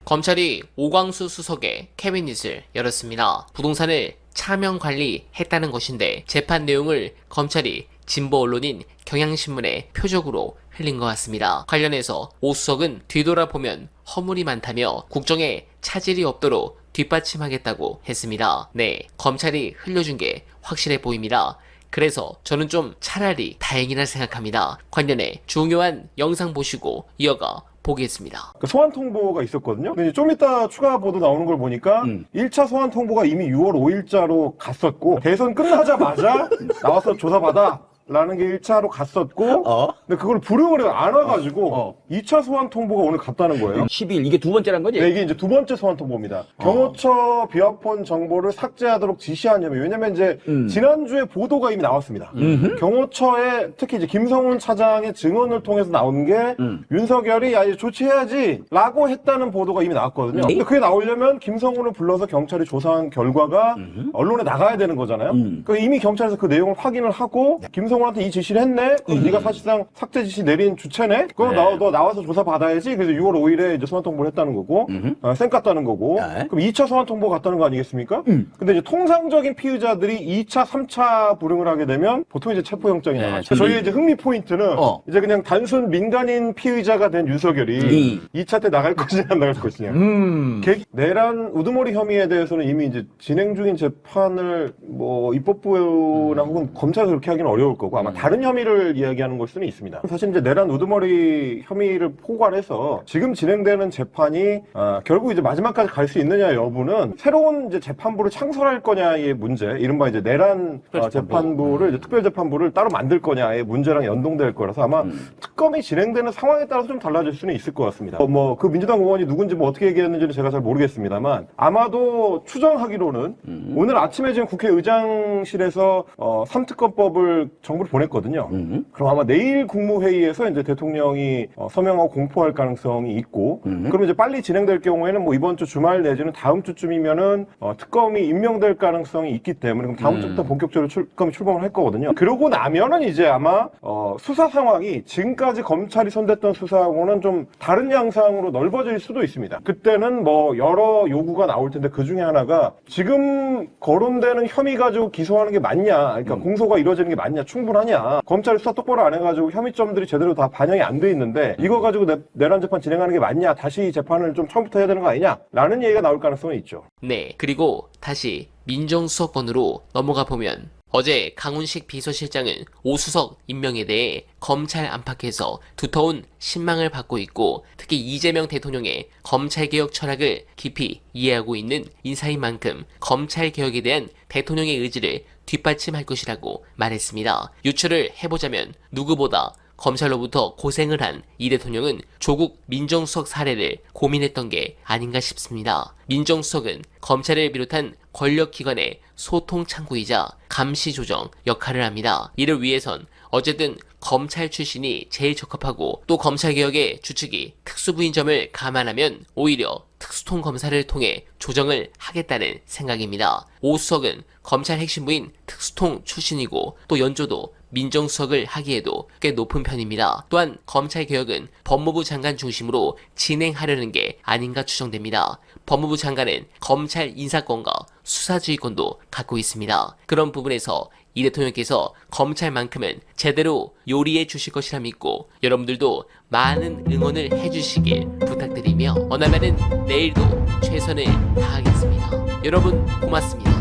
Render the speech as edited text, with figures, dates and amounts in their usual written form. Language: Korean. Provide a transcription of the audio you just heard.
검찰이 오광수 수석의 캐비닛을 열었습니다. 부동산을 차명 관리했다는 것인데 재판 내용을 검찰이 진보 언론인 경향신문에 표적으로 흘린 것 같습니다. 관련해서 오 수석은 뒤돌아보면 허물이 많다며 국정에 차질이 없도록 뒷받침하겠다고 했습니다. 네, 검찰이 흘려준 게 확실해 보입니다. 그래서 저는 좀 차라리 다행이라 생각합니다. 관련해 중요한 영상 보시고 이어가 보겠습니다. 소환 통보가 있었거든요. 근데 좀 이따 추가 보도 나오는 걸 보니까 1차 소환 통보가 이미 6월 5일자로 갔었고 대선 끝나자마자 나와서 조사받아 라는 게 1차로 갔었고 근데 그걸 불응을 안 와가지고 2차 소환 통보가 오늘 갔다는 거예요. 10일 이게 두 번째란 거지? 네, 이게 이제 두 번째 소환 통보입니다. 경호처 비화폰 정보를 삭제하도록 지시한 혐의. 왜냐면 이제 지난주에 보도가 이미 나왔습니다. 경호처에 특히 이제 김성훈 차장의 증언을 통해서 나온 게 윤석열이 야, 이제 조치해야지 라고 했다는 보도가 이미 나왔거든요. 근데 그게 나오려면 김성훈을 불러서 경찰이 조사한 결과가 언론에 나가야 되는 거잖아요. 그러니까 이미 경찰에서 그 내용을 확인을 하고 김성훈한테 이 지시를 했네? 그럼 네가 사실상 삭제 지시 내린 주체네? 그럼 너 나와서 조사 받아야지. 그래서 6월 5일에 이제 소환 통보를 했다는 거고, 쌩 깠다는 거고. 그럼 2차 소환 통보가 갔다는 거 아니겠습니까? 근데 이제 통상적인 피의자들이 2차, 3차 불응을 하게 되면 보통 이제 체포영장이 나가죠. 저희의 이제 흥미 포인트는 이제 그냥 단순 민간인 피의자가 된 윤석열이 2차 때 나갈 것이냐 안 나갈 것이냐. 내란 우두머리 혐의에 대해서는 이미 이제 진행 중인 재판을 뭐 입법부나 혹은 검찰에서 그렇게 하기는 어려울 거고 아마 다른 혐의를 이야기하는 걸 수는 있습니다. 사실 이제 내란 우두머리 혐의를 포괄해서 지금 진행되는 재판이 결국 이제 마지막까지 갈 수 있느냐 여부는 새로운 이제 재판부를 창설할 거냐의 문제, 이른바 이제 내란 재판부를 이제 특별재판부를 따로 만들 거냐의 문제랑 연동될 거라서 아마 특검이 진행되는 상황에 따라서 좀 달라질 수는 있을 것 같습니다. 뭐 그 민주당 의원이 누군지 뭐 어떻게 얘기했는지는 제가 잘 모르겠습니다만 아마도 추정하기로는 오늘 아침에 지금 국회의장실에서 3특검법을 정부를 보냈거든요. 그럼 아마 내일 국무회의에서 이제 대통령이 서명하고 공포할 가능성이 있고, 그럼 이제 빨리 진행될 경우에는 뭐 이번 주 주말 내지는 다음 주쯤이면은 특검이 임명될 가능성이 있기 때문에 그럼 다음 주부터 본격적으로 특검이 출범을 할 거거든요. 그러고 나면은 이제 아마 수사 상황이 지금까지 검찰이 손댔던 수사하고는 좀 다른 양상으로 넓어질 수도 있습니다. 그때는 뭐 여러 요구가 나올 텐데 그 중에 하나가 지금 거론되는 혐의 가지고 기소하는 게 맞냐, 그러니까 공소가 이루어지는 게 맞냐, 충분하냐, 검찰이 수사 똑바로 안 해가지고 혐의점들이 제대로 다 반영이 안 돼 있는데 이거 가지고 내란 재판 진행하는 게 맞냐, 다시 재판을 좀 처음부터 해야 되는 거 아니냐 라는 얘기가 나올 가능성은 있죠. 네, 그리고 다시 민정수석권으로 넘어가 보면 어제 강훈식 비서실장은 오 수석 임명에 대해 검찰 안팎에서 두터운 신망을 받고 있고 특히 이재명 대통령의 검찰개혁 철학을 깊이 이해하고 있는 인사인 만큼 검찰개혁에 대한 대통령의 의지를 뒷받침할 것이라고 말했습니다. 유추를 해보자면 누구보다 검찰로부터 고생을 한 이 대통령은 조국 민정수석 사례를 고민했던 게 아닌가 싶습니다. 민정수석은 검찰을 비롯한 권력기관의 소통 창구이자 감시 조정 역할을 합니다. 이를 위해선 어쨌든 검찰 출신이 제일 적합하고 또 검찰개혁의 주축이 특수부인 점을 감안하면 오히려 특수통 검사를 통해 조정을 하겠다는 생각입니다. 오 수석은 검찰 핵심부인 특수통 출신이고 또 연조도 민정수석을 하기에도 꽤 높은 편입니다. 또한 검찰개혁은 법무부 장관 중심으로 진행하려는 게 아닌가 추정됩니다. 법무부 장관은 검찰 인사권과 수사지휘권도 갖고 있습니다. 그런 부분에서 이 대통령께서 검찰만큼은 제대로 요리해 주실 것이라 믿고 여러분들도 많은 응원을 해주시길 부탁드리며 원하면은 내일도 최선을 다하겠습니다. 여러분 고맙습니다.